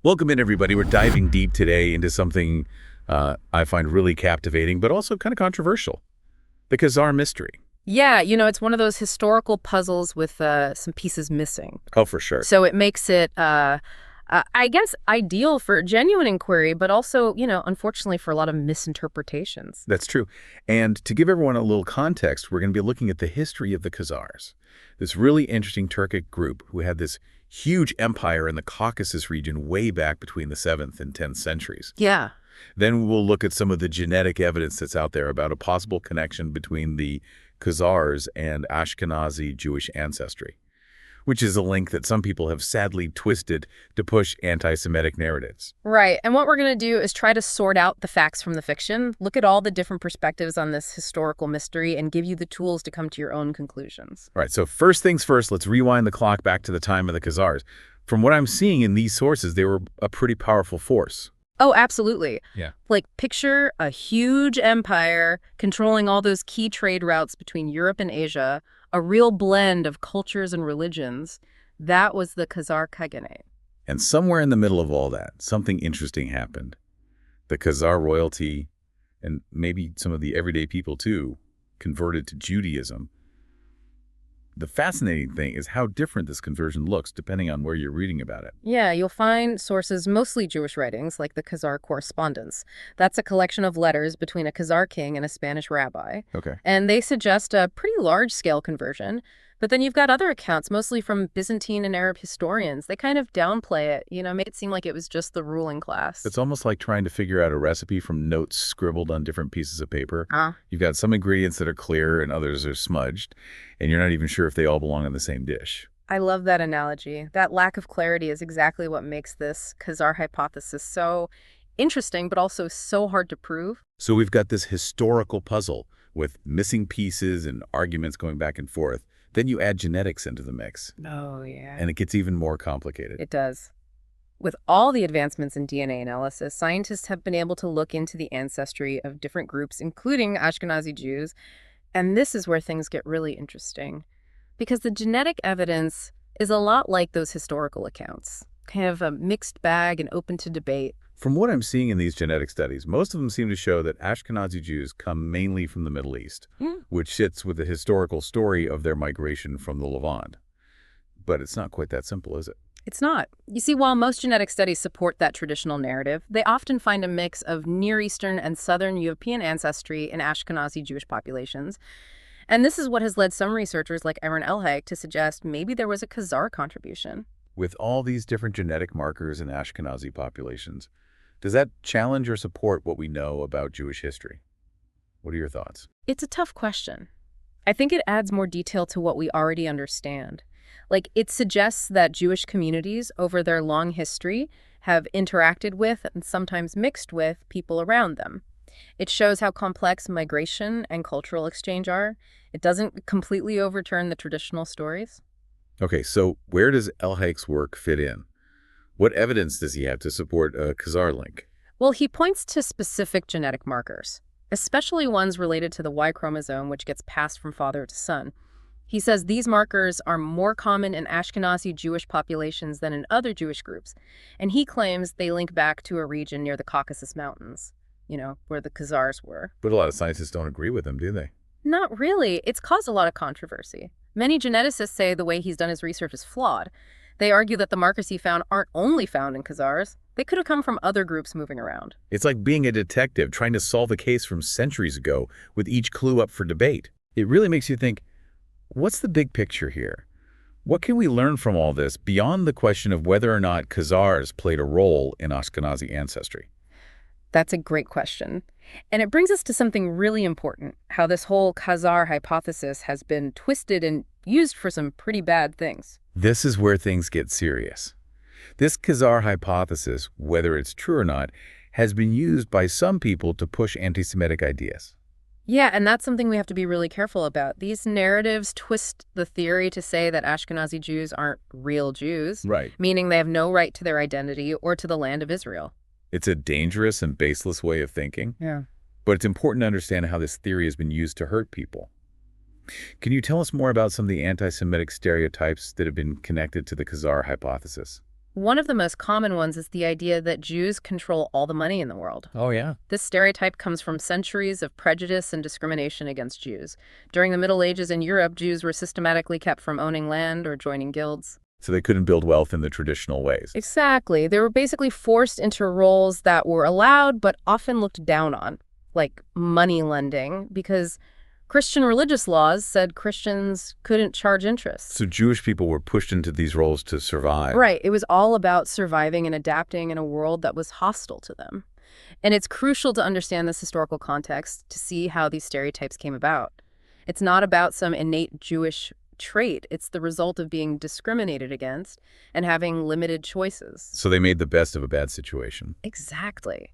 Welcome in, everybody. We're diving deep today into something I find really captivating, but also kind of controversial, the Khazar mystery. Yeah, it's one of those historical puzzles with some pieces missing. Oh, for sure. So it makes it, I guess, ideal for genuine inquiry, but also, unfortunately for a lot of misinterpretations. That's true. And to give everyone a little context, we're going to be looking at the history of the Khazars, this really interesting Turkic group who had this huge empire in the Caucasus region way back between the 7th and 10th centuries. Yeah. Then we'll look at some of the genetic evidence that's out there about a possible connection between the Khazars and Ashkenazi Jewish ancestry, which is a link that some people have sadly twisted to push anti-Semitic narratives. Right. And what we're going to do is try to sort out the facts from the fiction, look at all the different perspectives on this historical mystery, and give you the tools to come to your own conclusions. All right, so first things first, let's rewind the clock back to the time of the Khazars. From what I'm seeing in these sources, they were a pretty powerful force. Oh, absolutely. Yeah. Like, picture a huge empire controlling all those key trade routes between Europe and Asia, a real blend of cultures and religions. That was the Khazar Khaganate. And somewhere in the middle of all that, something interesting happened. The Khazar royalty, and maybe some of the everyday people too, converted to Judaism. The fascinating thing is how different this conversion looks depending on where you're reading about it. Yeah, you'll find sources, mostly Jewish writings, like the Khazar Correspondence. That's a collection of letters between a Khazar king and a Spanish rabbi. Okay. And they suggest a pretty large-scale conversion. But then you've got other accounts, mostly from Byzantine and Arab historians. They kind of downplay it, made it seem like it was just the ruling class. It's almost like trying to figure out a recipe from notes scribbled on different pieces of paper. Ah. You've got some ingredients that are clear and others are smudged, and you're not even sure if they all belong in the same dish. I love that analogy. That lack of clarity is exactly what makes this Khazar hypothesis so interesting, but also so hard to prove. So we've got this historical puzzle with missing pieces and arguments going back and forth. Then you add genetics into the mix. Oh, yeah. And it gets even more complicated. It does. With all the advancements in DNA analysis, scientists have been able to look into the ancestry of different groups, including Ashkenazi Jews. And this is where things get really interesting, because the genetic evidence is a lot like those historical accounts, kind of a mixed bag and open to debate. From what I'm seeing in these genetic studies, most of them seem to show that Ashkenazi Jews come mainly from the Middle East, which sits with the historical story of their migration from the Levant. But it's not quite that simple, is it? It's not. You see, while most genetic studies support that traditional narrative, they often find a mix of Near Eastern and Southern European ancestry in Ashkenazi Jewish populations. And this is what has led some researchers like Aaron Elhaig to suggest maybe there was a Khazar contribution. With all these different genetic markers in Ashkenazi populations, does that challenge or support what we know about Jewish history? What are your thoughts? It's a tough question. I think it adds more detail to what we already understand. Like, it suggests that Jewish communities over their long history have interacted with and sometimes mixed with people around them. It shows how complex migration and cultural exchange are. It doesn't completely overturn the traditional stories. Okay, so where does Elhaig's work fit in? What evidence does he have to support a Khazar link? Well, he points to specific genetic markers, especially ones related to the Y chromosome, which gets passed from father to son. He says these markers are more common in Ashkenazi Jewish populations than in other Jewish groups, and he claims they link back to a region near the Caucasus Mountains, where the Khazars were. But a lot of scientists don't agree with him, do they? Not really. It's caused a lot of controversy. Many geneticists say the way he's done his research is flawed. They argue that the markers he found aren't only found in Khazars. They could have come from other groups moving around. It's like being a detective trying to solve a case from centuries ago with each clue up for debate. It really makes you think, what's the big picture here? What can we learn from all this beyond the question of whether or not Khazars played a role in Ashkenazi ancestry? That's a great question. And it brings us to something really important, how this whole Khazar hypothesis has been twisted and used for some pretty bad things. This is where things get serious. This Khazar hypothesis, whether it's true or not, has been used by some people to push anti-Semitic ideas. Yeah, and that's something we have to be really careful about. These narratives twist the theory to say that Ashkenazi Jews aren't real Jews, Right. meaning they have no right to their identity or to the land of Israel. It's a dangerous and baseless way of thinking, Yeah. but it's important to understand how this theory has been used to hurt people. Can you tell us more about some of the anti-Semitic stereotypes that have been connected to the Khazar hypothesis? One of the most common ones is the idea that Jews control all the money in the world. Oh, yeah. This stereotype comes from centuries of prejudice and discrimination against Jews. During the Middle Ages in Europe, Jews were systematically kept from owning land or joining guilds. So they couldn't build wealth in the traditional ways. Exactly. They were basically forced into roles that were allowed but often looked down on, like money lending, because Christian religious laws said Christians couldn't charge interest. So Jewish people were pushed into these roles to survive. Right. It was all about surviving and adapting in a world that was hostile to them. And it's crucial to understand this historical context to see how these stereotypes came about. It's not about some innate Jewish trait. It's the result of being discriminated against and having limited choices. So they made the best of a bad situation. Exactly.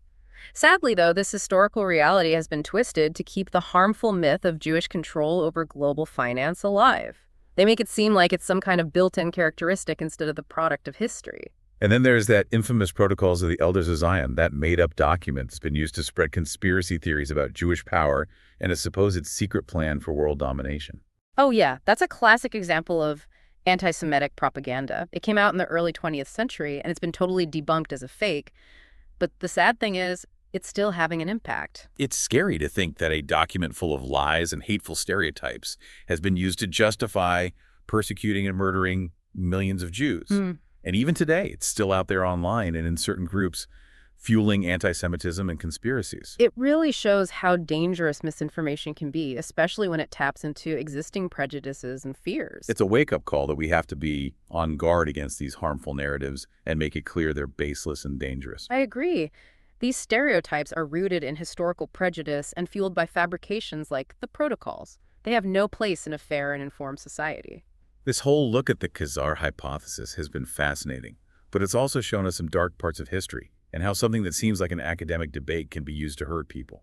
Sadly, though, this historical reality has been twisted to keep the harmful myth of Jewish control over global finance alive. They make it seem like it's some kind of built-in characteristic instead of the product of history. And then there's that infamous Protocols of the Elders of Zion, that made-up document that's been used to spread conspiracy theories about Jewish power and a supposed secret plan for world domination. Oh, yeah, that's a classic example of anti-Semitic propaganda. It came out in the early 20th century, and it's been totally debunked as a fake. But the sad thing is, it's still having an impact. It's scary to think that a document full of lies and hateful stereotypes has been used to justify persecuting and murdering millions of Jews. And even today, it's still out there online and in certain groups, fueling anti-Semitism and conspiracies. It really shows how dangerous misinformation can be, especially when it taps into existing prejudices and fears. It's a wake-up call that we have to be on guard against these harmful narratives and make it clear they're baseless and dangerous. I agree. These stereotypes are rooted in historical prejudice and fueled by fabrications like the Protocols. They have no place in a fair and informed society. This whole look at the Khazar Hypothesis has been fascinating, but it's also shown us some dark parts of history and how something that seems like an academic debate can be used to hurt people.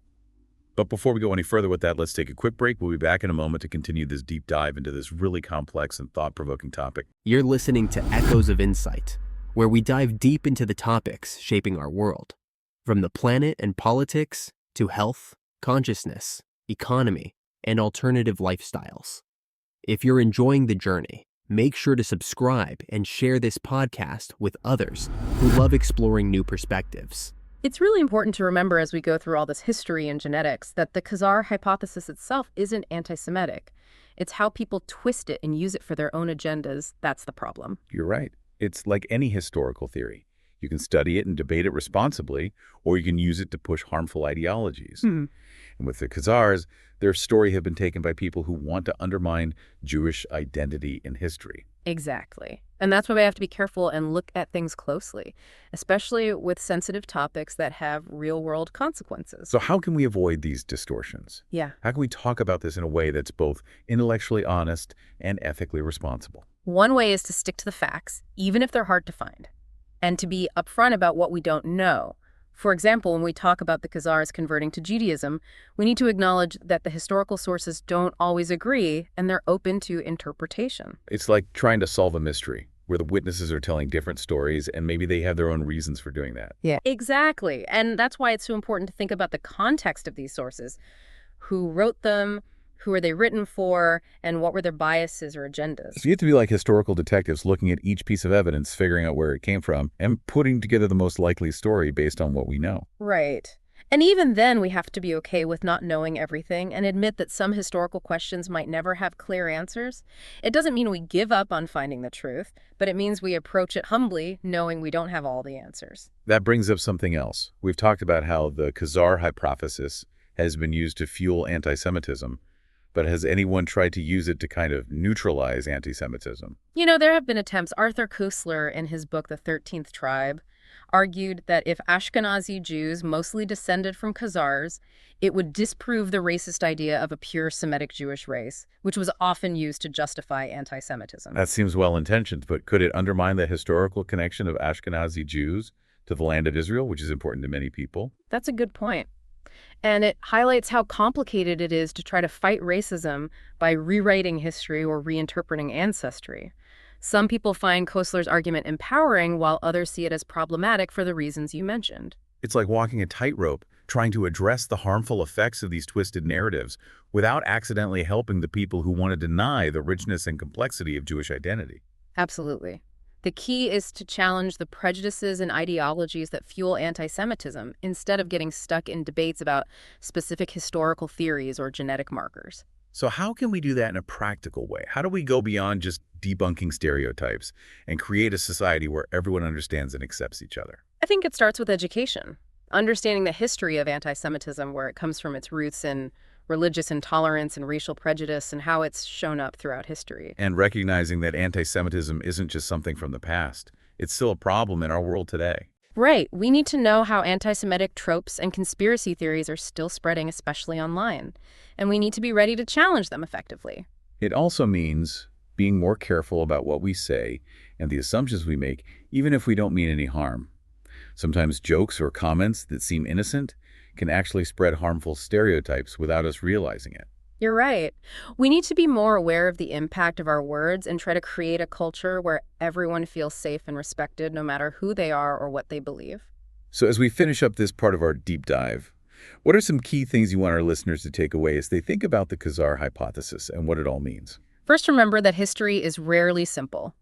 But before we go any further with that, let's take a quick break. We'll be back in a moment to continue this deep dive into this really complex and thought-provoking topic. You're listening to Echoes of Insight, where we dive deep into the topics shaping our world. From the planet and politics to health, consciousness, economy, and alternative lifestyles. If you're enjoying the journey, make sure to subscribe and share this podcast with others who love exploring new perspectives. It's really important to remember as we go through all this history and genetics that the Khazar hypothesis itself isn't anti-Semitic. It's how people twist it and use it for their own agendas that's the problem. You're right. It's like any historical theory. You can study it and debate it responsibly, or you can use it to push harmful ideologies. And with the Khazars, their story have been taken by people who want to undermine Jewish identity in history. Exactly. And that's why we have to be careful and look at things closely, especially with sensitive topics that have real-world consequences. So how can we avoid these distortions? Yeah. How can we talk about this in a way that's both intellectually honest and ethically responsible? One way is to stick to the facts, even if they're hard to find, and to be upfront about what we don't know. For example, when we talk about the Khazars converting to Judaism, we need to acknowledge that the historical sources don't always agree and they're open to interpretation. It's like trying to solve a mystery where the witnesses are telling different stories and maybe they have their own reasons for doing that. Yeah, exactly. And that's why it's so important to think about the context of these sources. Who wrote them? Who are they written for, and what were their biases or agendas? So you have to be like historical detectives looking at each piece of evidence, figuring out where it came from, and putting together the most likely story based on what we know. Right. And even then, we have to be okay with not knowing everything and admit that some historical questions might never have clear answers. It doesn't mean we give up on finding the truth, but it means we approach it humbly, knowing we don't have all the answers. That brings up something else. We've talked about how the Khazar Hypothesis has been used to fuel anti-Semitism. But has anyone tried to use it to kind of neutralize anti-Semitism? You know, there have been attempts. Arthur Koestler, in his book, The 13th Tribe, argued that if Ashkenazi Jews mostly descended from Khazars, it would disprove the racist idea of a pure Semitic Jewish race, which was often used to justify anti-Semitism. That seems well-intentioned, but could it undermine the historical connection of Ashkenazi Jews to the land of Israel, which is important to many people? That's a good point. And it highlights how complicated it is to try to fight racism by rewriting history or reinterpreting ancestry. Some people find Koestler's argument empowering, while others see it as problematic for the reasons you mentioned. It's like walking a tightrope, trying to address the harmful effects of these twisted narratives without accidentally helping the people who want to deny the richness and complexity of Jewish identity. Absolutely. The key is to challenge the prejudices and ideologies that fuel anti-Semitism instead of getting stuck in debates about specific historical theories or genetic markers. So how can we do that in a practical way? How do we go beyond just debunking stereotypes and create a society where everyone understands and accepts each other? I think it starts with education. Understanding the history of anti-Semitism, where it comes from its roots in religious intolerance and racial prejudice and how it's shown up throughout history. And recognizing that anti-Semitism isn't just something from the past. It's still a problem in our world today. Right. We need to know how anti-Semitic tropes and conspiracy theories are still spreading, especially online. And we need to be ready to challenge them effectively. It also means being more careful about what we say and the assumptions we make, even if we don't mean any harm. Sometimes jokes or comments that seem innocent can actually spread harmful stereotypes without us realizing it. You're right. We need to be more aware of the impact of our words and try to create a culture where everyone feels safe and respected, no matter who they are or what they believe. So as we finish up this part of our deep dive, what are some key things you want our listeners to take away as they think about the Khazar Hypothesis and what it all means? First, remember that history is rarely simple.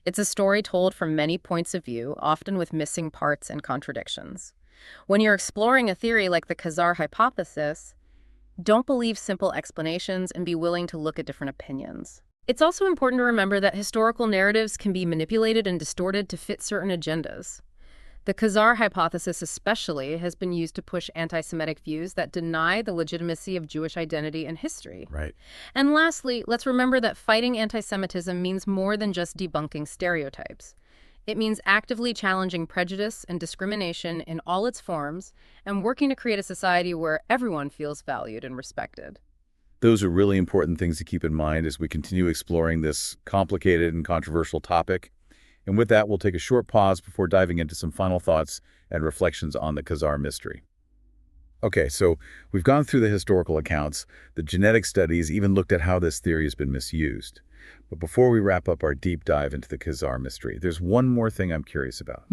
It's a story told from many points of view, often with missing parts and contradictions. When you're exploring a theory like the Khazar Hypothesis, don't believe simple explanations and be willing to look at different opinions. It's also important to remember that historical narratives can be manipulated and distorted to fit certain agendas. The Khazar Hypothesis especially has been used to push anti-Semitic views that deny the legitimacy of Jewish identity and history. Right. And lastly, let's remember that fighting anti-Semitism means more than just debunking stereotypes. It means actively challenging prejudice and discrimination in all its forms and working to create a society where everyone feels valued and respected. Those are really important things to keep in mind as we continue exploring this complicated and controversial topic. And with that, we'll take a short pause before diving into some final thoughts and reflections on the Khazar mystery. Okay, so we've gone through the historical accounts, the genetic studies, even looked at how this theory has been misused. But before we wrap up our deep dive into the Khazar mystery, there's one more thing I'm curious about.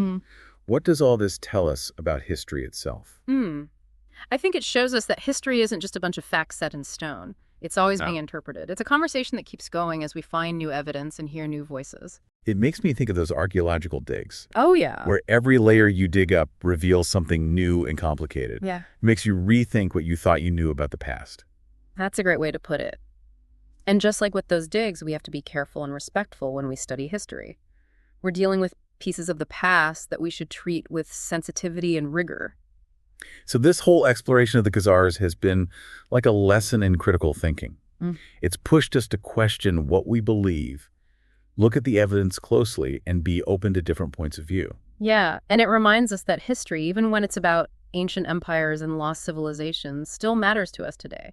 What does all this tell us about history itself? I think it shows us that history isn't just a bunch of facts set in stone. It's always being interpreted. It's a conversation that keeps going as we find new evidence and hear new voices. It makes me think of those archaeological digs. Oh, yeah. Where every layer you dig up reveals something new and complicated. Yeah. It makes you rethink what you thought you knew about the past. That's a great way to put it. And just like with those digs, we have to be careful and respectful when we study history. We're dealing with pieces of the past that we should treat with sensitivity and rigor. So this whole exploration of the Khazars has been like a lesson in critical thinking. It's pushed us to question what we believe, look at the evidence closely, and be open to different points of view. Yeah, and it reminds us that history, even when it's about ancient empires and lost civilizations, still matters to us today.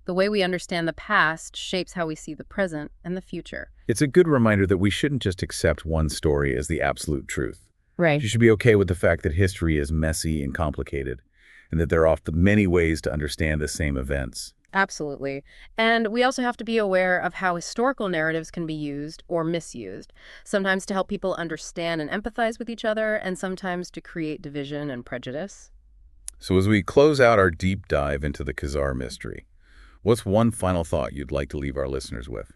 The way we understand the past shapes how we see the present and the future. It's a good reminder that we shouldn't just accept one story as the absolute truth. Right. You should be okay with the fact that history is messy and complicated, and that there are often many ways to understand the same events. Absolutely. And we also have to be aware of how historical narratives can be used or misused, sometimes to help people understand and empathize with each other, and sometimes to create division and prejudice. So as we close out our deep dive into the Khazar mystery, what's one final thought you'd like to leave our listeners with?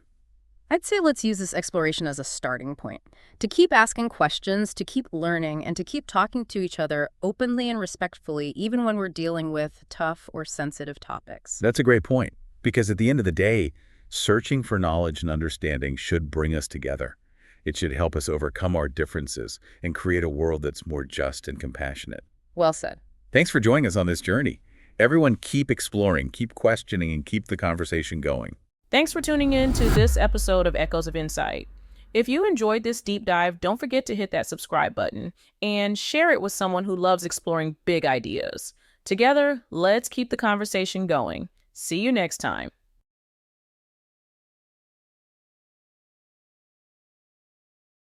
I'd say let's use this exploration as a starting point, to keep asking questions, to keep learning, and to keep talking to each other openly and respectfully, even when we're dealing with tough or sensitive topics. That's a great point, because at the end of the day, searching for knowledge and understanding should bring us together. It should help us overcome our differences and create a world that's more just and compassionate. Well said. Thanks for joining us on this journey. Everyone keep exploring, keep questioning, and keep the conversation going. Thanks for tuning in to this episode of Echoes of Insight. If you enjoyed this deep dive, don't forget to hit that subscribe button and share it with someone who loves exploring big ideas. Together, let's keep the conversation going. See you next time.